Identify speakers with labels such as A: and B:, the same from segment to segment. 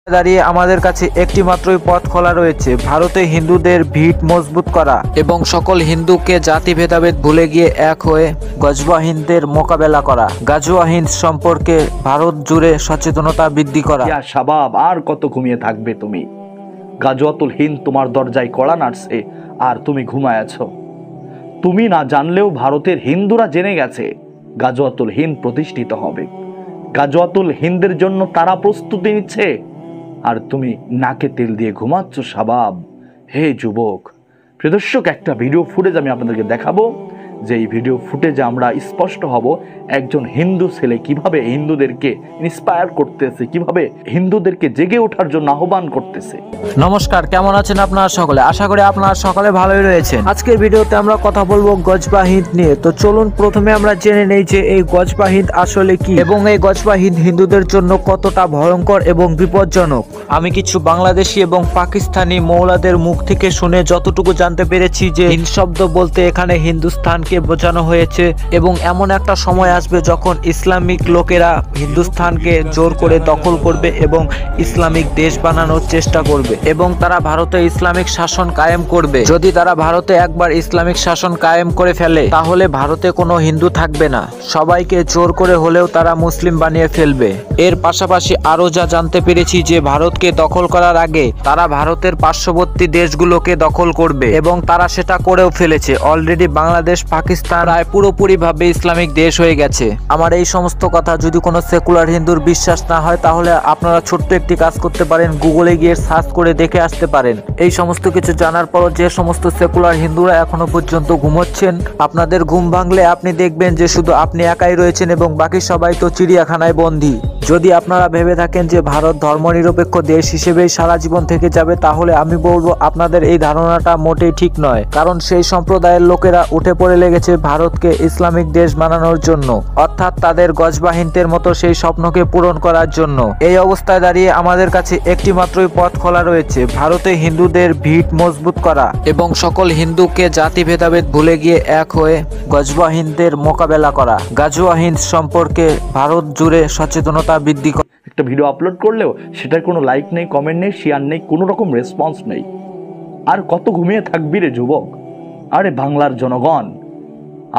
A: দাঁড়িয়ে আমাদের কাছে একটি মাত্রই পথ খোলা রয়েছে, ভারতে হিন্দুদের ভিত মজবুত করা এবং সকল হিন্দুকে জাতি ভেদাভেদ ভুলে গিয়ে এক হয়ে গজওয়া হিন্দের মোকাবেলা করা। গাজওয়া হিন্দ সম্পর্কে ভারত জুড়ে সচেতনতা বৃদ্ধি করা।
B: শাবাব, আর কত ঘুমিয়ে থাকবে তুমি? গাজওয়াতুল হিন্দ তোমার দরজায় কড়া নাড়ছে আর তুমি ঘুমায় আছো। তুমি না জানলেও ভারতের হিন্দুরা জেনে গেছে গাজওয়াতুল হিন্দ প্রতিষ্ঠিত হবে। গাজওয়াতুল হিন্দের জন্য তারা প্রস্তুতি নিচ্ছে আর তুমি নাকে তেল দিয়ে ঘুমাচ্ছ। শাবাব, হে যুবক। প্রিয় দর্শক, একটা ভিডিও ফুটেজ আমি আপনাদেরকে দেখাবো, যে এই ভিডিও ফুটেজে আমরা স্পষ্ট হব একজন হিন্দু ছেলে কিভাবে হিন্দুদেরকে ইন্সপায়ার করতেছে, কিভাবে হিন্দুদেরকে জেগে ওঠার জন্য আহ্বান করতেছে।
A: নমস্কার, কেমন আছেন আপনারা সকলে? আশা করি আপনারা সকলে ভালোই রয়েছেন। আজকের ভিডিওতে আমরা কথা বলবো গজওয়া হিন্দ নিয়ে। তো চলুন প্রথমে আমরা জেনে নেই যে এই গজওয়া হিন্দ আসলে কি এবং এই গজওয়া হিন্দ হিন্দুদের জন্য কতটা ভয়ঙ্কর এবং বিপজ্জনক। আমি কিছু বাংলাদেশি এবং পাকিস্তানি মৌলাদের মুখ থেকে শুনে যতটুকু জানতে পেরেছি যে হিন্দ শব্দ বলতে এখানে হিন্দুস্তানকে বোঝানো হয়েছে এবং এমন একটা সময় আসবে যখন ইসলামিক লোকেরা হিন্দুস্তানকে জোর করে দখল করবে এবং ইসলামিক দেশ বানানোর চেষ্টা করবে এবং তারা ভারতে ইসলামিক শাসন কায়েম করবে। যদি তারা ভারতে একবার ইসলামিক শাসন কায়েম করে ফেলে তাহলে ভারতে কোনো হিন্দু থাকবে না, সবাইকে জোর করে হলেও তারা মুসলিম বানিয়ে ফেলবে। এর পাশাপাশি আরো যা জানতে পেরেছি যে ভারতকে দখল করার আগে তারা ভারতের পার্শ্ববর্তী দেশগুলোকে দখল করবে এবং তারা সেটা করেও ফেলেছে। অলরেডি বাংলাদেশ, পাকিস্তান প্রায় পুরোপুরি ভাবে ইসলামিক দেশ হয়ে গেছে। আমার এই সমস্ত কথা যদি কোনো সেকুলার হিন্দুর বিশ্বাস না হয় তাহলে আপনারা ছোট্ট একটি কাজ করতে পারেন, গুগলে গিয়ে সার্চ করে দেখে আসতে পারেন। এই সমস্ত কিছু জানার পর যে সমস্ত সেকুলার হিন্দুরা এখনো পর্যন্ত ঘুমোচ্ছেন, আপনাদের ঘুম ভাঙলে আপনি দেখবেন যে শুধু আপনি একাই রয়েছেন এবং বাকি সবাই তো চিড়িয়াখানায় বন্দী। যদি আপনারা ভেবে থাকেন যে ভারত ধর্মনিরপেক্ষ দেশ হিসেবেই সারা জীবন থেকে যাবে তাহলে আমি বলবো আপনাদের এই ধারণাটা মোটেই ঠিক নয়, কারণ সেই সম্প্রদায়ের লোকেরা উঠে পড়ে লেগেছে ভারতকে ইসলামিক দেশ বানানোর জন্য, অর্থাৎ তাদের গজওয়া হিন্দের মতো সেই স্বপ্নকে পূরণ করার জন্য। এই অবস্থায় দাঁড়িয়ে আমাদের কাছে একটি মাত্রই পথ খোলা রয়েছে, ভারতে হিন্দুদের ভিত মজবুত করা এবং সকল হিন্দুকে জাতি ভেদাভেদ ভুলে গিয়ে এক হয়ে গজওয়া হিন্দের মোকাবেলা করা। গাজওয়া হিন্দ সম্পর্কে ভারত জুড়ে সচেতনতা বৃদ্ধি করা।
B: একটা ভিডিও আপলোড করলেও সেটার কোনো লাইক নেই, কমেন্ট নেই, শেয়ার নেই, কোনো রকম রেসপন্স নেই। আর কত ঘুমিয়ে থাকবি রে যুবক? আরে বাংলার জনগণ,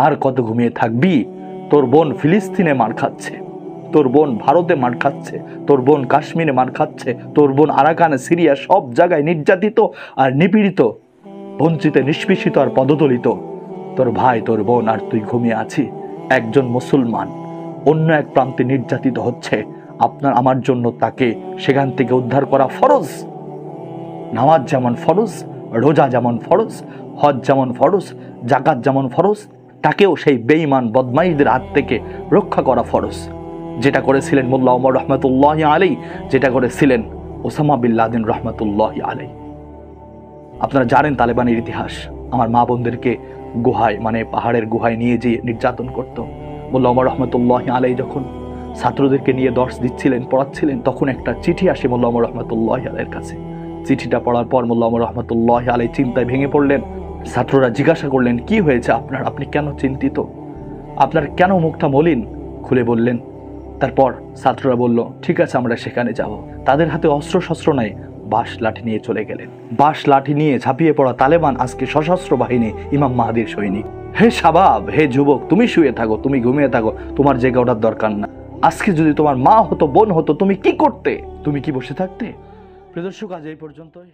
B: আর কত ঘুমিয়ে থাকবি? তোর বোন ফিলিস্তিনে মার খাচ্ছে, তোর বোন ভারতে মার খাচ্ছে, তোর বোন কাশ্মীরে মার খাচ্ছে, তোর বোন আরাকানে, সিরিয়া, সব জায়গায় নির্যাতিত আর নিপীড়িত, বঞ্চিত, নিষ্পেষিত আর পদদলিত তোর ভাই, তোর বোন, আর তুই ঘুমিয়ে আছি। একজন মুসলমান অন্য এক প্রান্তে নির্যাতিত হচ্ছে, আপনার আমার জন্য তাকে সেখান থেকে উদ্ধার করা ফরজ। নামাজ যেমন ফরজ, রোজা যেমন ফরজ, হজ যেমন ফরজ, জাকাত যেমন ফরজ, তাকেও সেই বেঈমান বদমাইশদের হাত থেকে রক্ষা করা ফরজ। যেটা করেছিলেন মোল্লা ওমর রহমতুল্লাহি আলাইহি, যেটা করেছিলেন ওসামা বিন লাদেন রহমতুল্লাহি আলাইহি। আপনারা জানেন তালেবানের ইতিহাস। আমার মা বোনদেরকে গুহায়, মানে পাহাড়ের গুহায় নিয়ে যেয়ে নির্যাতন করত। মোল্লা ওমর রহমতুল্লাহি আলাইহি যখন ছাত্রদেরকে নিয়ে দর্শ দিচ্ছিলেন, পড়াচ্ছিলেন, তখন একটা চিঠি আসে মোল্লা ওমর রহমতুল্লাহি আলাইহির কাছে। চিঠিটা পড়ার পর মোল্লা ওমর রহমতুল্লাহি আলাইহি চিন্তায় ভেঙে পড়লেন। ছাত্ররা জিজ্ঞাসা করলেন, কি হয়েছে আপনার? আপনি কেন চিন্তিত? আপনার কেন মুখটা মলিন? খুলে বললেন। তারপর ছাত্ররা বলল, ঠিক আছে, আমরা সেখানে যাব। তাদের হাতে অস্ত্র শস্ত্র নাই, বাঁশ লাঠি নিয়ে চলে গেলেন। বাঁশ লাঠি নিয়ে ঝাঁপিয়ে পড়া তালেবান আজকে সশস্ত্র বাহিনী, ইমাম মাহাদির সৈনিক। হে শাবাব, হে যুবক, তুমি শুয়ে থাকো, তুমি ঘুমিয়ে থাকো, তোমার জেগে ওঠার দরকার না। আজকে যদি তোমার মা হতো, বোন হতো, তুমি কি করতে? তুমি কি বসে থাকতে? প্রিয় দর্শক, আজ এই পর্যন্তই।